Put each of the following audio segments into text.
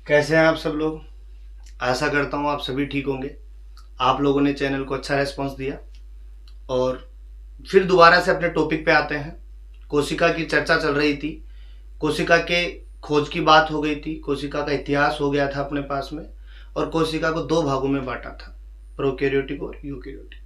कैसे हैं आप सब लोग। आशा करता हूँ आप सभी ठीक होंगे। आप लोगों ने चैनल को अच्छा रेस्पॉन्स दिया और फिर दोबारा से अपने टॉपिक पे आते हैं। कोशिका की चर्चा चल रही थी, कोशिका के खोज की बात हो गई थी, कोशिका का इतिहास हो गया था अपने पास में, और कोशिका को दो भागों में बांटा था, प्रोकैरियोटिक और यूकैरियोटिक।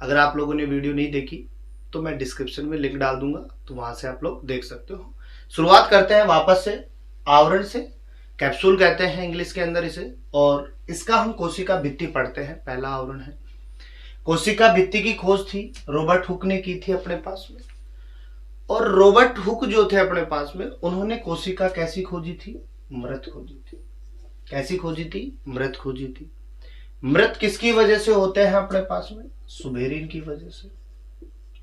अगर आप लोगों ने वीडियो नहीं देखी तो मैं डिस्क्रिप्शन में लिंक डाल दूंगा, तो वहां से आप लोग देख सकते हो। शुरुआत करते हैं वापस से आवरण से। कैप्सूल कहते हैं इंग्लिश के अंदर इसे, और इसका हम कोशिका भित्ति पढ़ते हैं। पहला आवरण है कोशिका भित्ति की खोज थी, रॉबर्ट हुक ने की थी अपने पास में। और रॉबर्ट हुक जो थे अपने पास में, उन्होंने कोशिका कैसी खोजी थी? मृत खोजी थी। कैसी खोजी थी? मृत खोजी थी। मृत किसकी वजह से होते हैं अपने पास में? सुबेरिन की वजह से।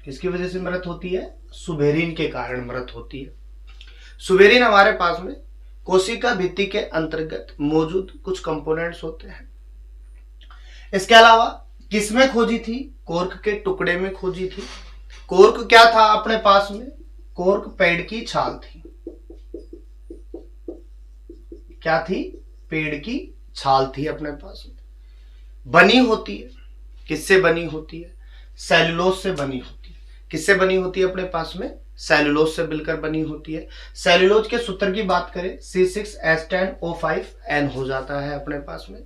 किसकी वजह से मृत होती है? सुबेरिन के कारण मृत होती है। सुबेरिन हमारे पास में कोशिका भित्ति के अंतर्गत मौजूद कुछ कंपोनेंट्स होते हैं। इसके अलावा किसमें खोजी थी? कोर्क के टुकड़े में खोजी थी। कोर्क क्या था अपने पास में? कोर्क पेड़ की छाल थी। क्या थी? पेड़ की छाल थी अपने पास में। बनी होती है, किससे बनी होती है? सेलुलोज से बनी होती है। किससे बनी होती है अपने पास में? सेलुलोज से मिलकर बनी होती है। सेलुलोज के सूत्र की बात करें, C6H10O5 हो जाता है अपने पास में।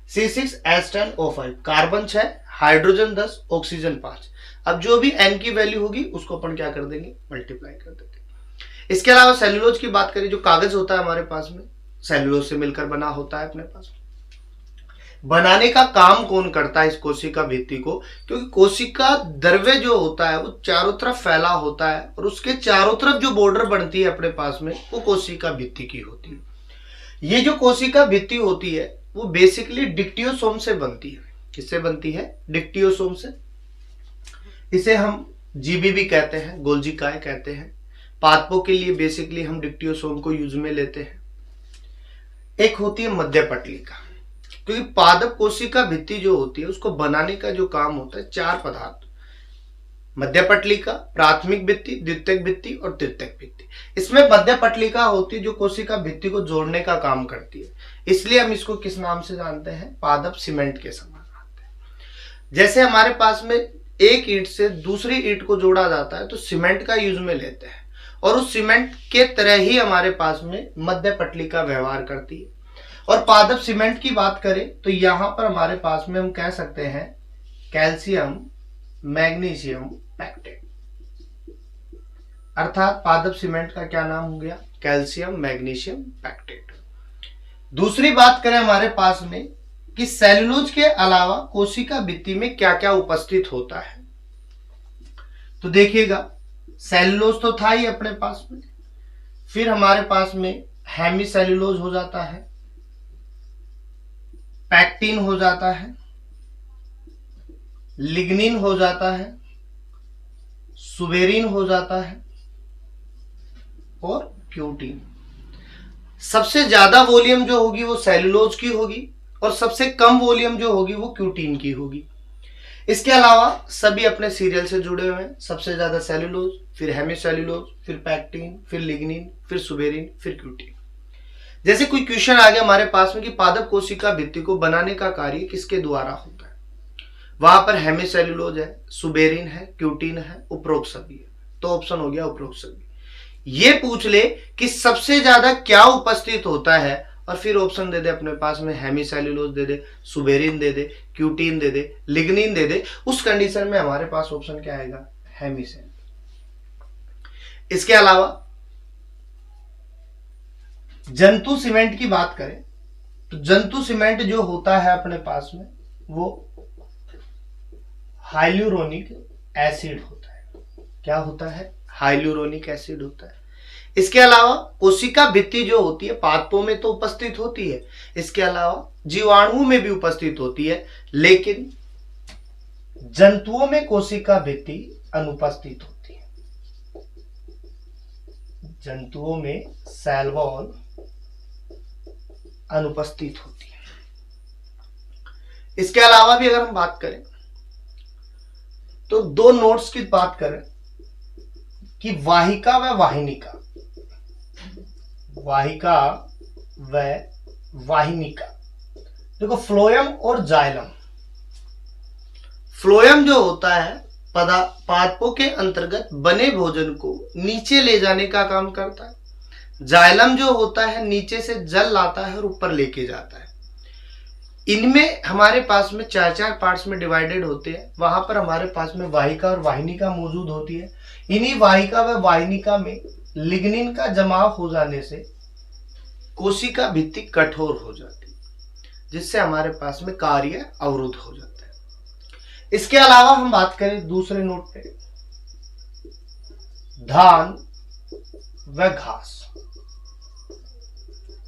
C6H10O5, carbon 6, hydrogen 10, oxygen 5। अब जो भी N की वैल्यू होगी उसको अपन क्या कर देंगे? मल्टीप्लाई कर देंगे। इसके अलावा सेलुलोज की बात करें, जो कागज होता है हमारे पास में, सेलुलोज से मिलकर बना होता है अपने पास में। बनाने का काम कौन करता है इस कोशिका भित्ति को? क्योंकि कोशिका द्रव्य जो होता है वो चारों तरफ फैला होता है, और उसके चारों तरफ जो बॉर्डर बनती है अपने पास में, वो कोशिका भित्ति की होती है। ये जो कोशिका भित्ति होती है वो बेसिकली डिक्टियोसोम से बनती है। किससे बनती है? डिक्टियोसोम से। इसे हम जीबी भी कहते हैं, गोल्जी काय कहते हैं। पादपों के लिए बेसिकली हम डिक्टियोसोम को यूज में लेते हैं। एक होती है मध्य पटलिका, क्योंकि पादप कोशिका भित्ति जो होती है उसको बनाने का जो काम होता है, चार पदार्थ, मध्य पटलिका, प्राथमिक भित्ति, द्वितीयक भित्ति और तृतीयक भित्ति। इसमें मध्य पटलिका होती है जो कोशिका भित्ति को जोड़ने का काम करती है, इसलिए हम इसको किस नाम से जानते हैं? पादप सीमेंट के समान जानते हैं। जैसे हमारे पास में एक ईंट से दूसरी ईंट को जोड़ा जाता है तो सीमेंट का यूज में लेते हैं, और उस सीमेंट के तरह ही हमारे पास में मध्य पटलिका व्यवहार करती है। और पादप सीमेंट की बात करें तो यहां पर हमारे पास में हम कह सकते हैं कैल्शियम मैग्नीशियम पैक्टेट, अर्थात पादप सीमेंट का क्या नाम हो गया? Calcium magnesium pectate. दूसरी बात करें हमारे पास में कि सेलुलोज के अलावा कोशिका भित्ति में क्या क्या उपस्थित होता है, तो देखिएगा सेलुलोज तो था ही अपने पास में, फिर हमारे पास में हेमीसेलुलोज हो जाता है, पैक्टिन हो जाता है, लिग्निन हो जाता है, सुबेरिन हो जाता है और क्यूटीन। सबसे ज्यादा वॉल्यूम जो होगी वो सेलुलोज की होगी, और सबसे कम वॉल्यूम जो होगी वो क्यूटीन की होगी। इसके अलावा सभी अपने सीरियल से जुड़े हुए हैं। सबसे ज्यादा सेलुलोज, फिर हेमीसेलुलोज, फिर पैक्टिन, फिर लिग्निन, फिर सुबेरिन, फिर क्यूटीन। जैसे कोई क्वेश्चन आ गया हमारे पास में कि पादप कोशिका भित्ति को बनाने का कार्य किसके द्वारा होता है, वहां पर हेमीसेलुलोज है, सुबेरिन है, क्यूटीन है, उपरोक्त सभी है, तो ऑप्शन हो गया उपरोक्त सभी। ये पूछ ले कि सबसे ज्यादा क्या उपस्थित होता है, और फिर ऑप्शन दे दे अपने पास में, हेमीसेलुलोज दे दे, सुबेरिन दे दे, क्यूटीन दे दे, लिग्निन दे दे, उस कंडीशन में हमारे पास ऑप्शन क्या आएगा? हेमीसेल। इसके अलावा जंतु सीमेंट की बात करें तो जंतु सीमेंट जो होता है अपने पास में वो हाइल्यूरोनिक एसिड होता है। क्या होता है? हाइल्यूरोनिक एसिड होता है। इसके अलावा कोशिका भित्ति जो होती है पादपों में तो उपस्थित होती है, इसके अलावा जीवाणुओं में भी उपस्थित होती है, लेकिन जंतुओं में कोशिका भित्ति अनुपस्थित होती है। जंतुओं में सेल वॉल अनुपस्थित होती है। इसके अलावा भी अगर हम बात करें तो दो नोट्स की बात करें कि वाहिका व वाहिनिका, वाहिका व वाहिनिका। देखो फ्लोएम और जाइलम, फ्लोएम जो होता है पादपों के अंतर्गत बने भोजन को नीचे ले जाने का काम करता है। जाइलम जो होता है नीचे से जल लाता है और ऊपर लेके जाता है। इनमें हमारे पास में चार चार पार्ट्स में डिवाइडेड होते हैं। वहां पर हमारे पास में वाहिका और वाहिनिका मौजूद होती है। इन्हीं वाहिका व वाहिनिका में लिग्निन का जमाव हो जाने से कोशिका भित्ति कठोर हो जाती है, जिससे हमारे पास में कार्य अवरुद्ध हो जाता है। इसके अलावा हम बात करें दूसरे नोट पे, धान व घास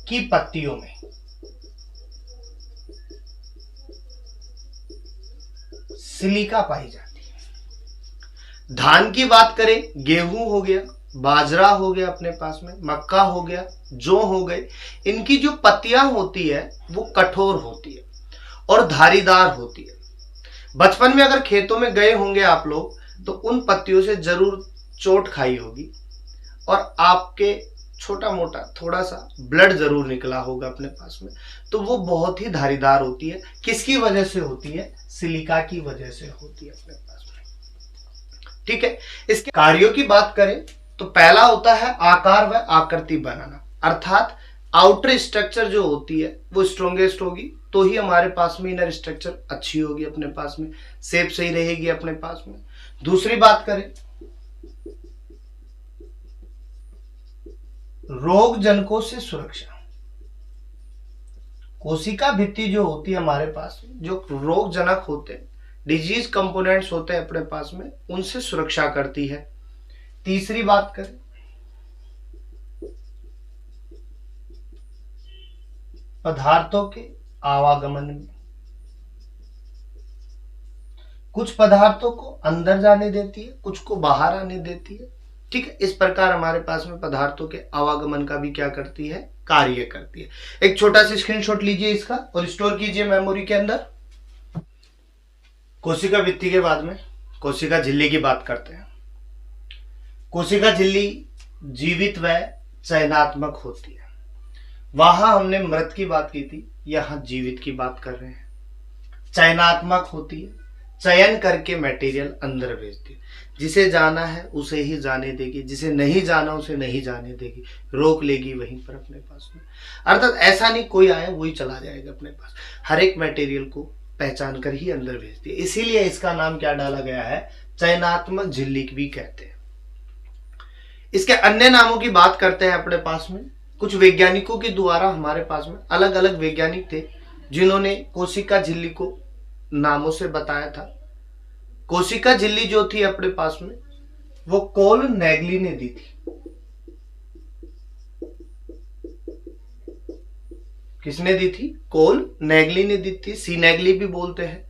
की पत्तियों में सिलिका पाई जाती है। धान की बात करें, गेहूं हो गया, बाजरा हो गया, अपने पास में मक्का हो गया, जौ हो गए, इनकी जो पत्तियां होती है वो कठोर होती है और धारीदार होती है। बचपन में अगर खेतों में गए होंगे आप लोग तो उन पत्तियों से जरूर चोट खाई होगी और आपके छोटा मोटा थोड़ा सा ब्लड जरूर निकला होगा अपने पास में। तो वो बहुत ही धारीदार होती है। किसकी वजह से होती है? सिलिका की वजह से होती है अपने पास में। ठीक है, इसके कार्यों की बात करें तो पहला होता है आकार व आकृति बनाना, अर्थात आउटर स्ट्रक्चर जो होती है वो स्ट्रॉन्गेस्ट होगी तो ही हमारे पास में इनर स्ट्रक्चर अच्छी होगी, अपने पास में शेप सही रहेगी अपने पास में। दूसरी बात करें, रोग जनकों से सुरक्षा। कोशिका भित्ति जो होती है हमारे पास में, जो रोग जनक होते हैं, डिजीज कंपोनेंट्स होते हैं अपने पास में, उनसे सुरक्षा करती है। तीसरी बात करें, पदार्थों के आवागमन में, कुछ पदार्थों को अंदर जाने देती है, कुछ को बाहर आने देती है। ठीक है, इस प्रकार हमारे पास में पदार्थों के आवागमन का भी क्या करती है? कार्य करती है। एक छोटा सा स्क्रीनशॉट लीजिए इसका और स्टोर कीजिए मेमोरी के अंदर। कोशिका भित्ति के बाद में कोशिका झिल्ली की बात करते हैं। कोशिका झिल्ली जीवित व चयनात्मक होती है। वहां हमने मृत की बात की थी, यहां जीवित की बात कर रहे हैं। चयनात्मक होती है, चयन करके मटेरियल अंदर भेजती है। जिसे जाना है उसे ही जाने देगी, जिसे नहीं जाना उसे नहीं जाने देगी, रोक लेगी वहीं पर अपने पास में। अर्थात ऐसा नहीं कोई आया वही चला जाएगा अपने पास, हर एक मटेरियल को पहचान कर ही अंदर भेजती है। इसीलिए इसका नाम क्या डाला गया है? चयनात्मक झिल्ली भी कहते हैं। इसके अन्य नामों की बात करते हैं अपने पास में। कुछ वैज्ञानिकों के द्वारा हमारे पास में अलग अलग वैज्ञानिक थे जिन्होंने कोशिका झिल्ली को नामों से बताया था। कोशिका झिल्ली जो थी अपने पास में वो कोल नेगली ने दी थी। किसने दी थी? कोल नेगली ने दी थी, सी नेगली भी बोलते हैं।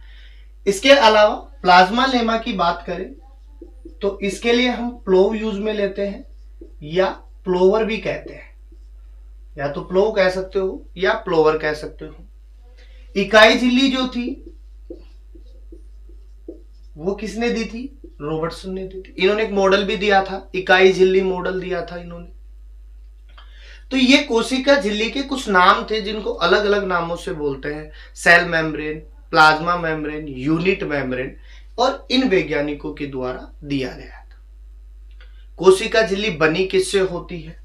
इसके अलावा प्लाज्मा लेमा की बात करें तो इसके लिए हम प्लोव यूज में लेते हैं या प्लोवर भी कहते हैं, या तो प्लोव कह सकते हो या प्लोवर कह सकते हो। इकाई झिल्ली जो थी वो किसने दी थी? रॉबर्टसन ने दी थी। इन्होंने एक मॉडल भी दिया था, इकाई झिल्ली मॉडल दिया था इन्होंने। तो ये कोशिका झिल्ली के कुछ नाम थे जिनको अलग अलग नामों से बोलते हैं, cell membrane, plasma membrane, unit membrane, और इन वैज्ञानिकों के द्वारा दिया गया था। कोशिका झिल्ली बनी किससे होती है?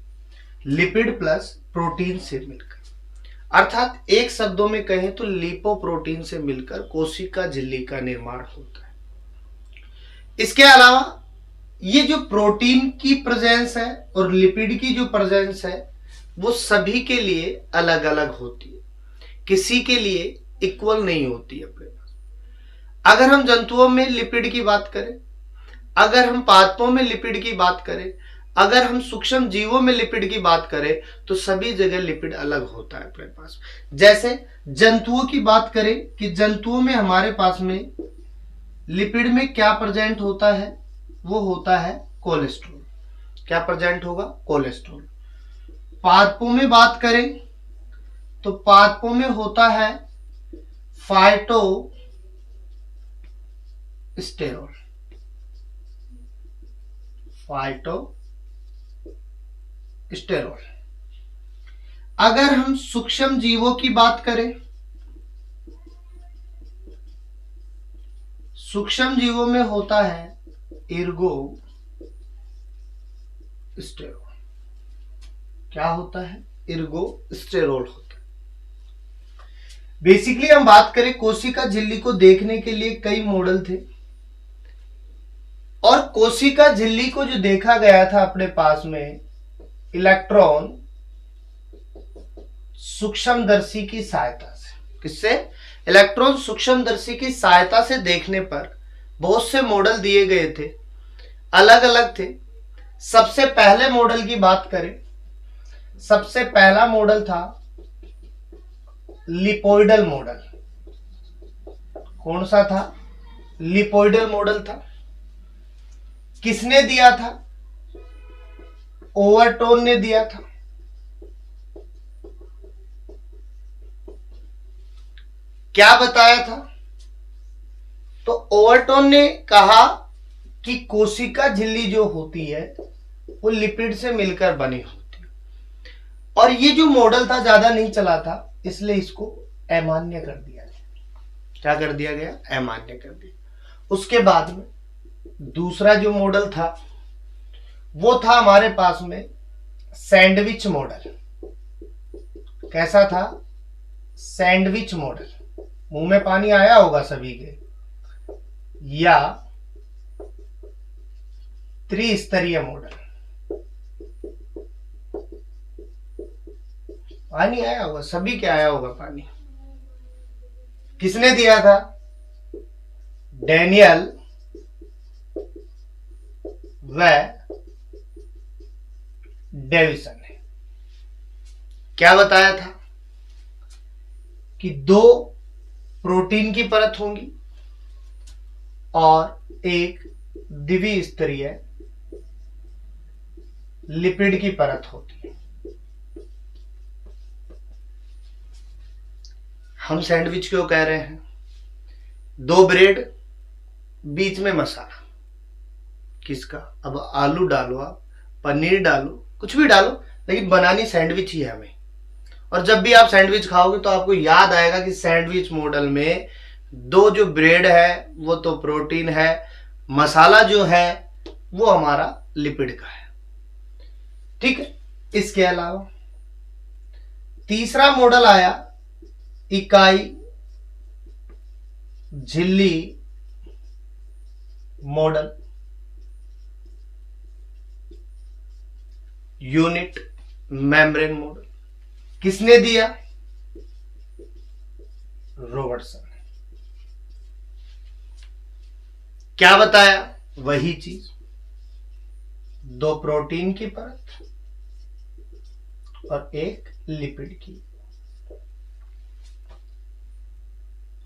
लिपिड प्लस प्रोटीन से मिलकर, अर्थात एक शब्दों में कहें तो लिपोप्रोटीन से मिलकर कोशिका झिल्ली का निर्माण होता है। इसके अलावा ये जो प्रोटीन की प्रेजेंस है और लिपिड की जो प्रेजेंस है वो सभी के लिए अलग अलग होती है, किसी के लिए इक्वल नहीं होती है अपने पास। अगर हम जंतुओं में लिपिड की बात करें, अगर हम पादपों में लिपिड की बात करें, अगर हम सूक्ष्म जीवों में लिपिड की बात करें तो सभी जगह लिपिड अलग होता है अपने पास। जैसे जंतुओं की बात करें कि जंतुओं में हमारे पास में लिपिड में क्या प्रेजेंट होता है? वो होता है कोलेस्ट्रॉल। क्या प्रेजेंट होगा? कोलेस्ट्रॉल। पादपों में बात करें तो पादपों में होता है फाइटोस्टेरॉल। फाइटोस्टेरॉल। अगर हम सूक्ष्म जीवों की बात करें, सूक्ष्म जीवों में होता है इर्गो स्टेरोल। क्या होता है? इर्गो स्टेरोल होता है। बेसिकली हम बात करें, कोशिका झिल्ली को देखने के लिए कई मॉडल थे, और कोशिका झिल्ली को जो देखा गया था अपने पास में इलेक्ट्रॉन सूक्ष्मदर्शी की सहायता से। किससे? इलेक्ट्रॉन सूक्ष्मदर्शी की सहायता से देखने पर बहुत से मॉडल दिए गए थे, अलग अलग थे। सबसे पहले मॉडल की बात करें, सबसे पहला मॉडल था लिपोइडल मॉडल। कौन सा था? लिपोइडल मॉडल था। किसने दिया था? ओवरटोन ने दिया था। क्या बताया था? तो ओवरटोन ने कहा कि कोशिका झिल्ली जो होती है वो लिपिड से मिलकर बनी होती है, और ये जो मॉडल था ज्यादा नहीं चला था, इसलिए इसको अमान्य कर दिया गया। क्या कर दिया गया? अमान्य कर दिया। उसके बाद में दूसरा जो मॉडल था वो था हमारे पास में सैंडविच मॉडल। कैसा था? Sandwich model. मुंह में पानी आया होगा सभी के। या त्रिस्तरीय मॉडल। पानी आया होगा सभी के, आया होगा पानी। किसने दिया था? डैनियल व डेविसन ने। क्या बताया था? कि दो प्रोटीन की परत होंगी और एक द्विस्तरीय लिपिड की परत होती है। हम सैंडविच क्यों कह रहे हैं? दो ब्रेड, बीच में मसाला। किसका? अब आलू डालो, आप पनीर डालो, कुछ भी डालो, लेकिन बनानी सैंडविच ही है हमें। और जब भी आप सैंडविच खाओगे तो आपको याद आएगा कि सैंडविच मॉडल में दो जो ब्रेड है वो तो प्रोटीन है, मसाला जो है वो हमारा लिपिड का है। ठीक है। इसके अलावा तीसरा मॉडल आया इकाई झिल्ली मॉडल, यूनिट मेम्ब्रेन मॉडल। किसने दिया? रॉबर्टसन ने। क्या बताया? वही चीज, दो प्रोटीन की परत और एक लिपिड की।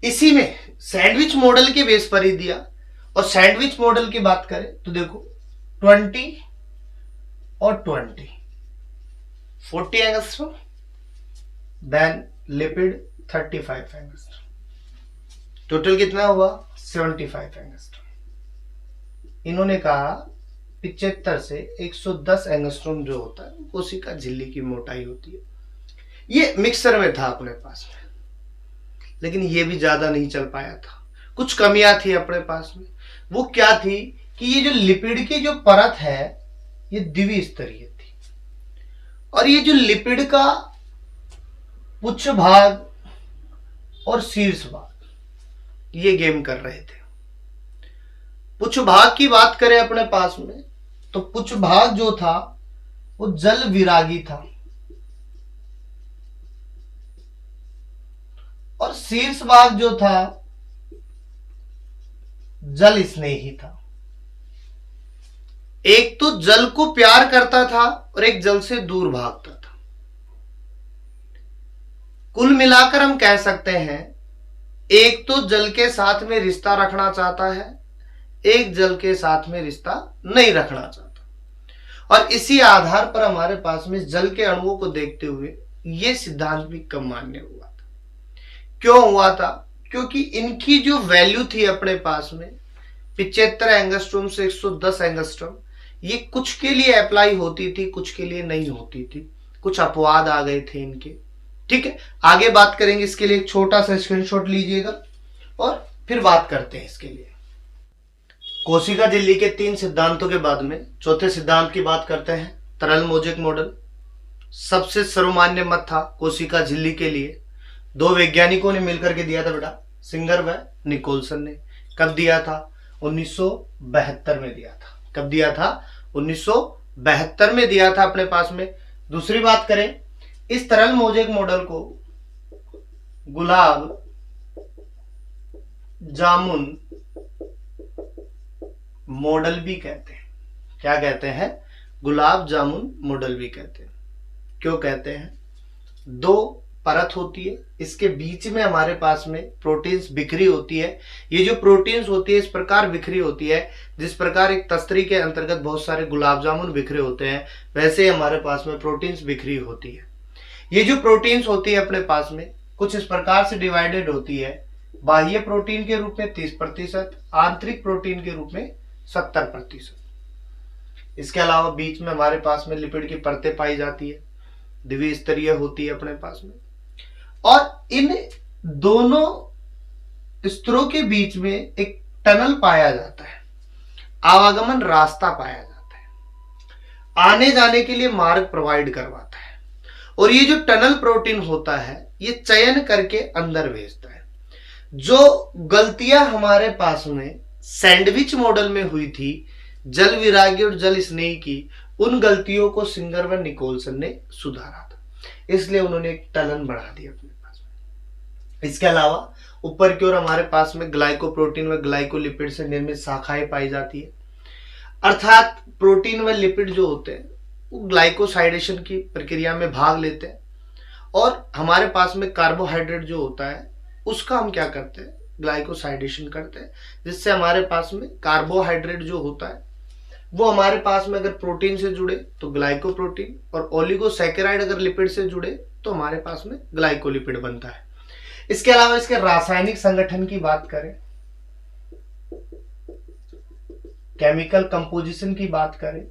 इसी में सैंडविच मॉडल के बेस पर ही दिया। और सैंडविच मॉडल की बात करें तो देखो 20 और 20, 40 angstrom, then lipid 35 angstrom, total कितना हुआ? 75 एंगस्ट्रॉम। इन्होंने कहा 75 से 110 एंगस्ट्रॉम जो होता है कोशिका झिल्ली की मोटाई होती है। ये मिक्सर में था अपने पास में, लेकिन ये भी ज्यादा नहीं चल पाया था, कुछ कमियां थी अपने पास में। वो क्या थी कि ये जो लिपिड की जो परत है ये द्विस्तरीय थी, और ये जो लिपिड का पुच्छ भाग और शीर्ष भाग ये गेम कर रहे थे। पुच्छ भाग की बात करें अपने पास में तो पुच्छ भाग जो था वो जल विरागी था, और शीर्ष भाग जो था जल स्नेही था। एक तो जल को प्यार करता था और एक जल से दूर भागता था। कुल मिलाकर हम कह सकते हैं एक तो जल के साथ में रिश्ता रखना चाहता है, एक जल के साथ में रिश्ता नहीं रखना चाहता। और इसी आधार पर हमारे पास में जल के अणुओं को देखते हुए यह सिद्धांत भी कम मान्य हुआ था। क्यों हुआ था? क्योंकि इनकी जो वैल्यू थी अपने पास में 75 एंगस्ट्रॉम से 110 एंगस्ट्रॉम, ये कुछ के लिए अप्लाई होती थी, कुछ के लिए नहीं होती थी। कुछ अपवाद आ गए थे इनके। ठीक है, आगे बात करेंगे, इसके लिए एक छोटा सा स्क्रीनशॉट लीजिएगा और फिर बात करते हैं इसके लिए। कोशिका झिल्ली के 3 सिद्धांतों के बाद में चौथे सिद्धांत की बात करते हैं, तरल मोजेक मॉडल। सबसे सर्वमान्य मत था कोशिका झिल्ली के लिए, 2 वैज्ञानिकों ने मिलकर के दिया था बेटा, सिंगर व निकोलसन ने। कब दिया था? 1972 में दिया था। कब दिया था? 1972 में दिया था अपने पास में। दूसरी बात करें, इस तरल मोजेक मॉडल को गुलाब जामुन मॉडल भी कहते हैं। क्या कहते हैं? गुलाब जामुन मॉडल भी कहते हैं। क्यों कहते हैं? 2 परत होती है, इसके बीच में हमारे पास में प्रोटीन्स बिखरी होती है। ये जो प्रोटीन्स होती है इस प्रकार बिखरी होती है, जिस प्रकार एक तस्तरी के अंतर्गत बहुत सारे गुलाब जामुन बिखरे होते हैं, वैसे ही हमारे पास में प्रोटीन्स बिखरी होती है। ये जो प्रोटीन्स होती है अपने पास में कुछ इस प्रकार से डिवाइडेड होती है, बाह्य प्रोटीन के रूप में 30%, आंतरिक प्रोटीन के रूप में 70%। इसके अलावा बीच में हमारे पास में लिपिड की परतें पाई जाती है, द्विस्तरीय होती है अपने पास में, और इन दोनों स्तरों के बीच में एक टनल पाया जाता है, आवागमन रास्ता पाया जाता है, आने जाने के लिए मार्ग प्रोवाइड करवाता है। और ये जो टनल प्रोटीन होता है ये चयन करके अंदर भेजता है। जो गलतियां हमारे पास में सैंडविच मॉडल में हुई थी, जल विरागी और जल स्नेही की, उन गलतियों को सिंगर व निकोलसन ने सुधारा था, इसलिए उन्होंने एक टनल बढ़ा दी अपने पास में। इसके अलावा ऊपर की ओर हमारे पास में ग्लाइकोप्रोटीन व ग्लाइकोलिपिड से निर्मित शाखाएं पाई जाती है, अर्थात प्रोटीन व लिपिड जो होते हैं वो ग्लाइकोसाइडेशन की प्रक्रिया में भाग लेते हैं, और हमारे पास में कार्बोहाइड्रेट जो होता है उसका हम क्या करते हैं? ग्लाइकोसाइडेशन करते हैं, जिससे हमारे पास में कार्बोहाइड्रेट जो होता है वो हमारे पास में अगर प्रोटीन से जुड़े तो ग्लाइकोप्रोटीन, और ओलिगोसैकेराइड अगर लिपिड से जुड़े तो हमारे पास में ग्लाइकोलिपिड बनता है। इसके अलावा इसके रासायनिक संगठन की बात करें, केमिकल कंपोजिशन की बात करें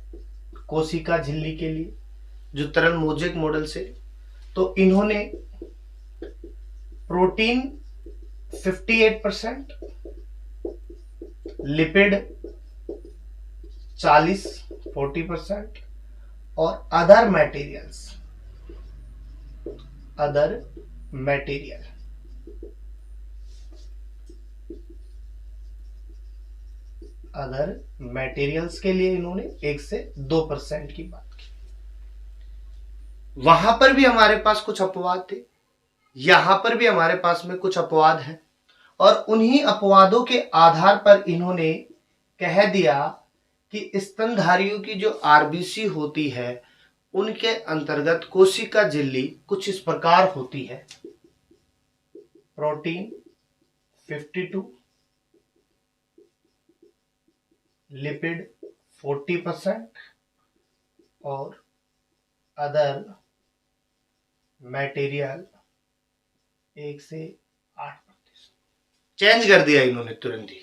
कोशिका झिल्ली के लिए जो तरल मोजेक मॉडल से, तो इन्होंने प्रोटीन 58%, लिपिड 40% और अदर मटेरियल्स के लिए इन्होंने 1 से 2% की बात की। वहां पर भी हमारे पास कुछ अपवाद थे, यहां पर भी हमारे पास में कुछ अपवाद हैं, और उन्हीं अपवादों के आधार पर इन्होंने कह दिया कि स्तनधारियों की जो आरबीसी होती है उनके अंतर्गत कोशिका झिल्ली कुछ इस प्रकार होती है, प्रोटीन 52, लिपिड 40% और अदर मटेरियल 1 से 8%। चेंज कर दिया इन्होंने तुरंत ही,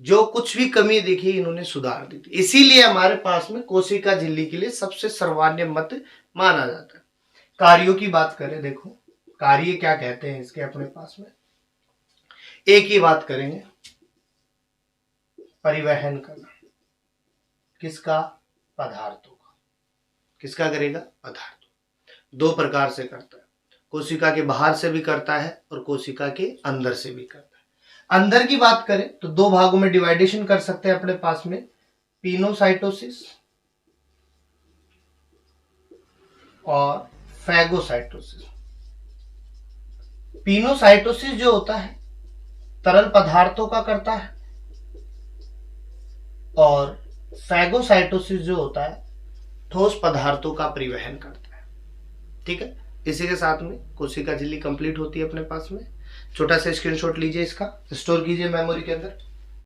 जो कुछ भी कमी देखी इन्होंने सुधार दी थी। इसीलिए हमारे पास में कोशिका झिल्ली के लिए सबसे सर्वमान्य मत माना जाता है। कार्यों की बात करें, देखो कार्य क्या कहते हैं इसके अपने पास में, एक ही बात करेंगे, परिवहन करना। किसका? पदार्थों का। किसका करेगा? पदार्थों। 2 प्रकार से करता है, कोशिका के बाहर से भी करता है और कोशिका के अंदर से भी करता है। अंदर की बात करें तो 2 भागों में डिवाइडेशन कर सकते हैं अपने पास में, पिनोसाइटोसिस और फैगोसाइटोसिस। पिनोसाइटोसिस जो होता है तरल पदार्थों का करता है, और फैगोसाइटोसिस जो होता है ठोस पदार्थों का परिवहन करता है। ठीक है, इसी के साथ में कोशिका झिल्ली कंप्लीट होती है अपने पास में। छोटा सा स्क्रीनशॉट लीजिए, इसका स्टोर कीजिए मेमोरी के अंदर।